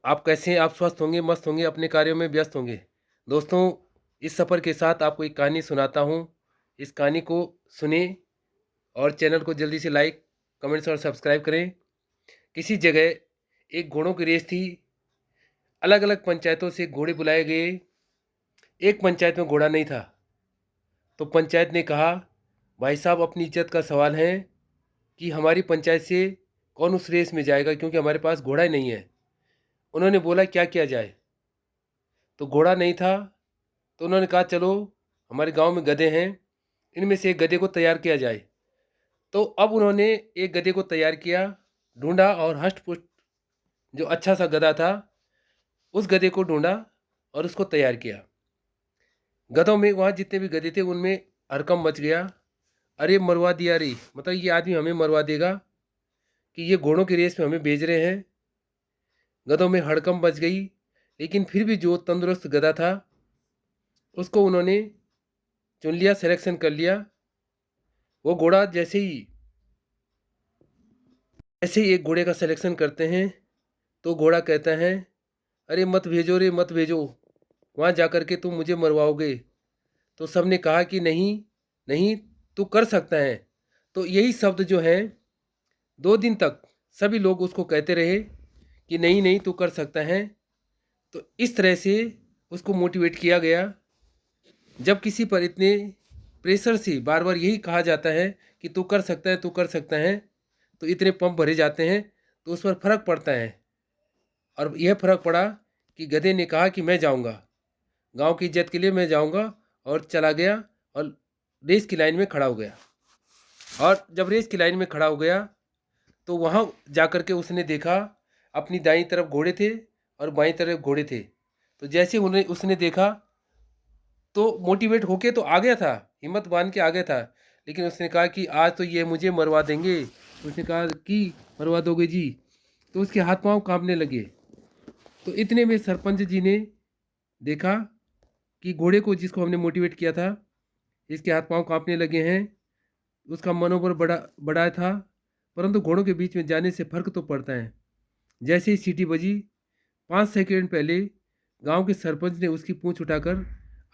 आप कैसे हैं? आप स्वस्थ होंगे, मस्त होंगे, अपने कार्यों में व्यस्त होंगे। दोस्तों, इस सफ़र के साथ आपको एक कहानी सुनाता हूँ। इस कहानी को सुनें और चैनल को जल्दी से लाइक, कमेंट्स और सब्सक्राइब करें। किसी जगह एक घोड़ों की रेस थी। अलग-अलग पंचायतों से घोड़े बुलाए गए। एक पंचायत में घोड़ा नहीं था, तो पंचायत ने कहा, भाई साहब अपनी इज़्ज़त का सवाल है कि हमारी पंचायत से कौन उस रेस में जाएगा, क्योंकि हमारे पास घोड़ा ही नहीं है। उन्होंने बोला क्या किया जाए? तो घोड़ा नहीं था, तो उन्होंने कहा चलो हमारे गांव में गधे हैं, इनमें से एक गधे को तैयार किया जाए। तो अब उन्होंने एक गधे को तैयार किया, ढूंढा और हष्ट पुष्ट जो अच्छा सा गधा था उस गधे को ढूंढा और उसको तैयार किया। गधों में वहाँ जितने भी गधे थे उनमें हड़कंप मच गया। अरे मरवा दिया रे, मतलब ये आदमी हमें मरवा देगा कि ये घोड़ों की रेस में हमें भेज रहे हैं। गधों में हड़कंप मच गई, लेकिन फिर भी जो तंदुरुस्त गधा था उसको उन्होंने चुन लिया, सिलेक्शन कर लिया। वो घोड़ा जैसे ही एक घोड़े का सिलेक्शन करते हैं तो घोड़ा कहता है, अरे मत भेजो रे मत भेजो, वहाँ जा कर के तुम मुझे मरवाओगे। तो सब ने कहा कि नहीं नहीं, तू कर सकता है। तो यही शब्द जो है 2 दिन तक सभी लोग उसको कहते रहे कि नहीं नहीं तू कर सकता है। तो इस तरह से उसको मोटिवेट किया गया। जब किसी पर इतने प्रेशर से बार बार यही कहा जाता है कि तू कर सकता है, तू कर सकता है, तो इतने पंप भरे जाते हैं, तो उस पर फर्क पड़ता है। और यह फर्क पड़ा कि गधे ने कहा कि मैं जाऊंगा, गांव की इज्जत के लिए मैं जाऊंगा, और चला गया और रेस की लाइन में खड़ा हो गया। और जब रेस की लाइन में खड़ा हो गया तो वहाँ जा कर के उसने देखा अपनी दाईं तरफ घोड़े थे और बाईं तरफ घोड़े थे। तो जैसे उन्हें उसने देखा तो मोटिवेट होके तो आ गया था, हिम्मत बांध के आ गया था, लेकिन उसने कहा कि आज तो ये मुझे मरवा देंगे। उसने कहा कि मरवा दोगे जी? तो उसके हाथ पांव कांपने लगे। तो इतने में सरपंच जी ने देखा कि घोड़े को जिसको हमने मोटिवेट किया था इसके हाथ पांव कांपने लगे हैं, उसका मनोबल बड़ा बड़ा था, परंतु घोड़ों के बीच में जाने से फर्क तो पड़ता है। जैसे ही सीटी बजी, 5 सेकंड पहले गांव के सरपंच ने उसकी पूंछ उठाकर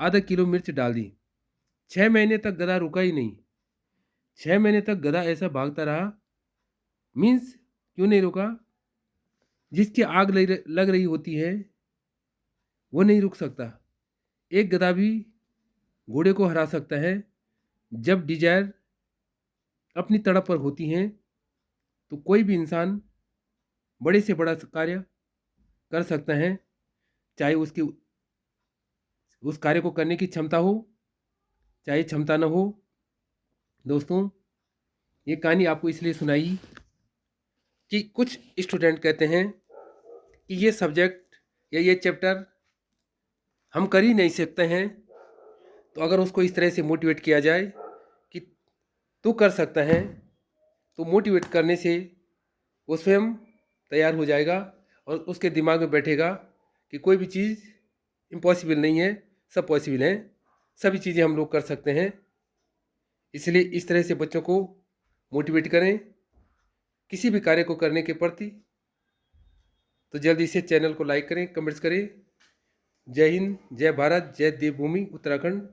आधा किलो मिर्च डाल दी। 6 महीने तक गधा रुका ही नहीं। 6 महीने तक गधा ऐसा भागता रहा। मीन्स क्यों नहीं रुका? जिसकी आग लग रही होती है वो नहीं रुक सकता। एक गधा भी घोड़े को हरा सकता है। जब डिजायर अपनी तड़प पर होती हैं तो कोई भी इंसान बड़े से बड़ा कार्य कर सकता है, चाहे उसकी उस कार्य को करने की क्षमता हो, चाहे क्षमता न हो। दोस्तों, ये कहानी आपको इसलिए सुनाई कि कुछ स्टूडेंट कहते हैं कि ये सब्जेक्ट या ये चैप्टर हम कर ही नहीं सकते हैं। तो अगर उसको इस तरह से मोटिवेट किया जाए कि तू कर सकता है, तो मोटिवेट करने से वो स्वयं तैयार हो जाएगा और उसके दिमाग में बैठेगा कि कोई भी चीज़ इम्पॉसिबल नहीं है, सब पॉसिबल है, सभी चीज़ें हम लोग कर सकते हैं। इसलिए इस तरह से बच्चों को मोटिवेट करें किसी भी कार्य को करने के प्रति। तो जल्दी से चैनल को लाइक करें, कमेंट्स करें। जय हिंद, जय भारत, जय देवभूमि उत्तराखंड।